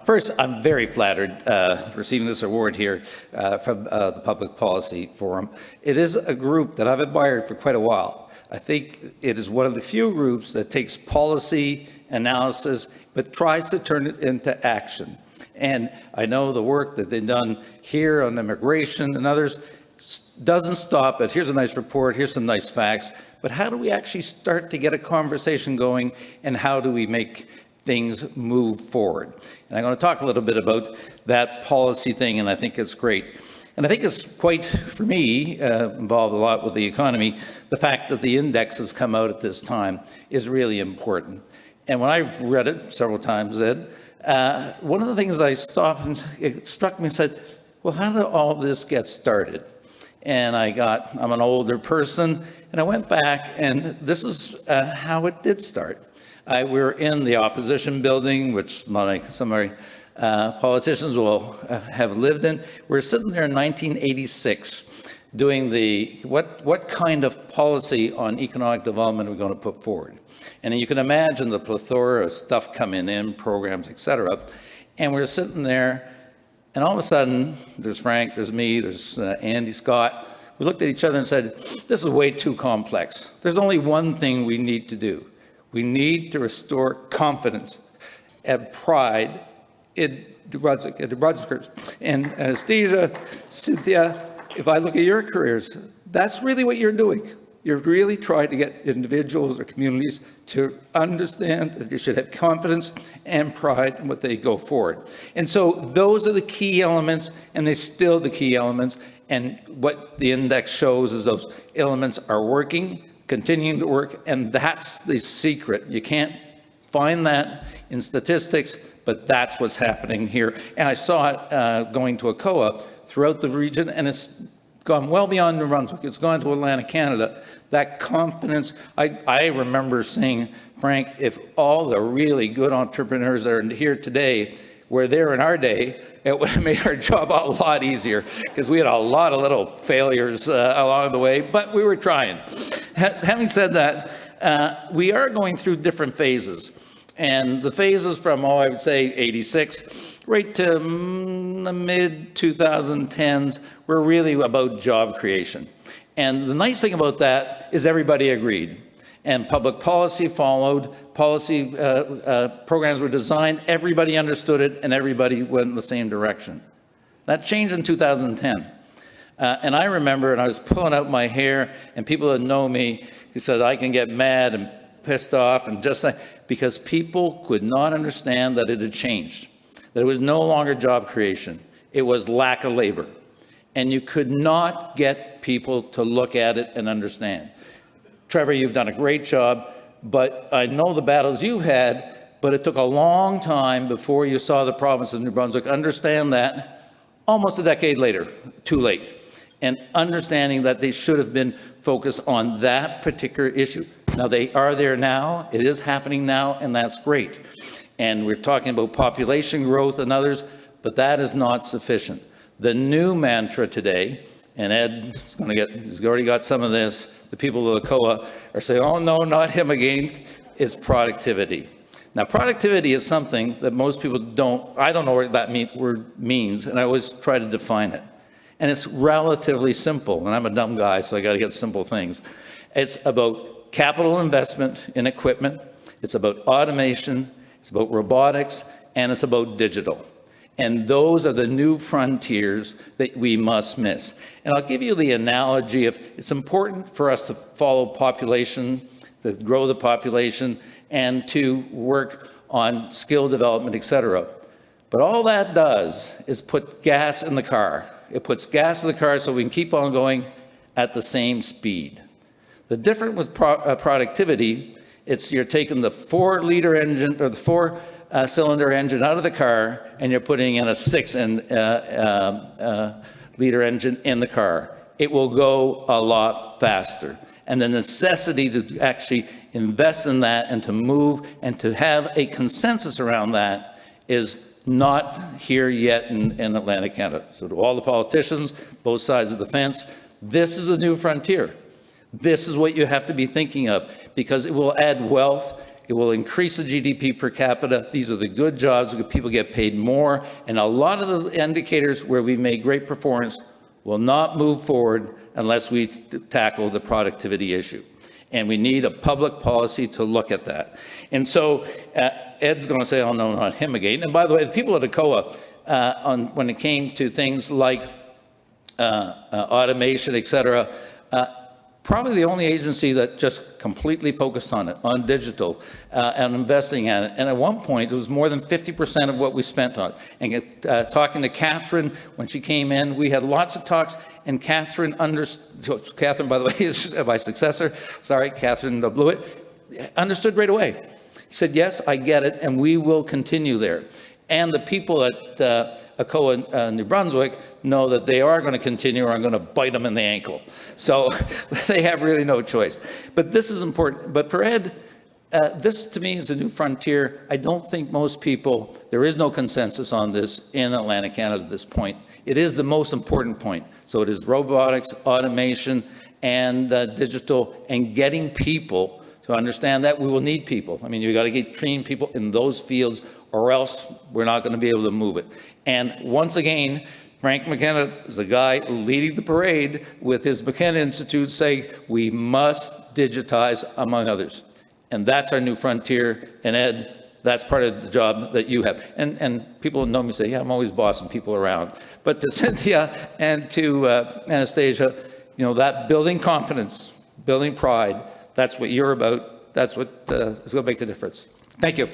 First, I'm very flattered receiving this award here from the Public Policy Forum. It is a group that I've admired for quite a while. I think it is one of the few groups that takes policy analysis but tries to turn it into action. And I know the work that they've done here on immigration and others doesn't stop at here's a nice report, here's some nice facts, but how do we actually start to get a conversation going, and how do we make things move forward? And I'm going to talk a little bit about that policy thing, and I think it's great. And I think it's quite, for me, involved a lot with the economy, the fact that the index has come out at this time is really important. And when I've read it several times, Ed, one of the things I stopped and it struck me and said, well, how did all this get started? And I'm an older person, and I went back, and this is how it did start. We were in the opposition building, which some of my politicians will have lived in. We're sitting there in 1986 doing what kind of policy on economic development are we going to put forward? And you can imagine the plethora of stuff coming in, programs, et cetera. And we're sitting there, and all of a sudden, there's Frank, there's me, there's Andy Scott. We looked at each other and said, this is way too complex. There's only one thing we need to do. We need to restore confidence and pride in New Brunswickers. And Anastasia, Cynthia, if I look at your careers, that's really what you're doing. You're really trying to get individuals or communities to understand that they should have confidence and pride in what they go forward. And so those are the key elements, and they're still the key elements. And what the index shows is those elements are working, continuing to work, and that's the secret. You can't find that in statistics, but that's what's happening here. And I saw it going to ACOA throughout the region, and it's gone well beyond New Brunswick. It's gone to Atlantic Canada. That confidence, I remember saying, Frank, if all the really good entrepreneurs that are here today were there in our day, it would have made our job a lot easier, because we had a lot of little failures along the way, but we were trying. Having said that, we are going through different phases. And the phases from, I would say 86, right to the mid-2010s were really about job creation. And the nice thing about that is everybody agreed. And public policy followed, policy programs were designed, everybody understood it, and everybody went in the same direction. That changed in 2010. And I remember, and I was pulling out my hair, and people that know me, they said I can get mad and pissed off, and just because people could not understand that it had changed, that it was no longer job creation, it was lack of labor. And you could not get people to look at it and understand. Trevor, you've done a great job, but I know the battles you've had, but it took a long time before you saw the province of New Brunswick understand that almost a decade later, too late, and understanding that they should have been focused on that particular issue. Now, they are there now, it is happening now, and that's great. And we're talking about population growth and others, but that is not sufficient. The new mantra today, and Ed he's already got some of this, the people of the COA are saying, oh no, not him again, is productivity. Now, productivity is something that most people I don't know what that word means, and I always try to define it. And it's relatively simple, and I'm a dumb guy, so I got to get simple things. It's about capital investment in equipment, it's about automation, it's about robotics, and it's about digital. And those are the new frontiers that we must miss. And I'll give you the analogy of it's important for us to follow population, to grow the population, and to work on skill development, et cetera. But all that does is put gas in the car. It puts gas in the car so we can keep on going at the same speed. The difference with productivity, you're taking the 4-liter engine or the 4-cylinder engine out of the car, and you're putting in a 6-liter engine in the car. It will go a lot faster. And the necessity to actually invest in that and to move and to have a consensus around that is not here yet in Atlantic Canada. So to all the politicians, both sides of the fence, this is a new frontier. This is what you have to be thinking of, because it will add wealth, It will increase the GDP per capita. These are the good jobs where people get paid more. And a lot of the indicators where we made great performance will not move forward unless we tackle the productivity issue. And we need a public policy to look at that. And so Ed's going to say, oh, no, not him again. And by the way, the people at ACOA, when it came to things like automation, et cetera, probably the only agency that just completely focused on it, on digital, and investing in it. And at one point, it was more than 50% of what we spent on. And talking to Catherine when she came in, we had lots of talks, and Catherine, by the way, is my successor. Sorry, Catherine Blewett, understood right away. Said, yes, I get it, and we will continue there. And the people at ACOA New Brunswick know that they are going to continue, or I'm going to bite them in the ankle. So they have really no choice. But this is important. But for Ed, this to me is a new frontier. I don't think most people, there is no consensus on this in Atlantic Canada at this point. It is the most important point. So it is robotics, automation, and digital, and getting people to understand that we will need people. I mean, you've got to get trained people in those fields, or else we're not going to be able to move it. And once again, Frank McKenna is the guy leading the parade with his McKenna Institute saying we must digitize, among others. And that's our new frontier. And Ed, that's part of the job that you have. And people who know me say, yeah, I'm always bossing people around. But to Cynthia and to Anastasia, you know, that building confidence, building pride, that's what you're about. That's what is going to make the difference. Thank you.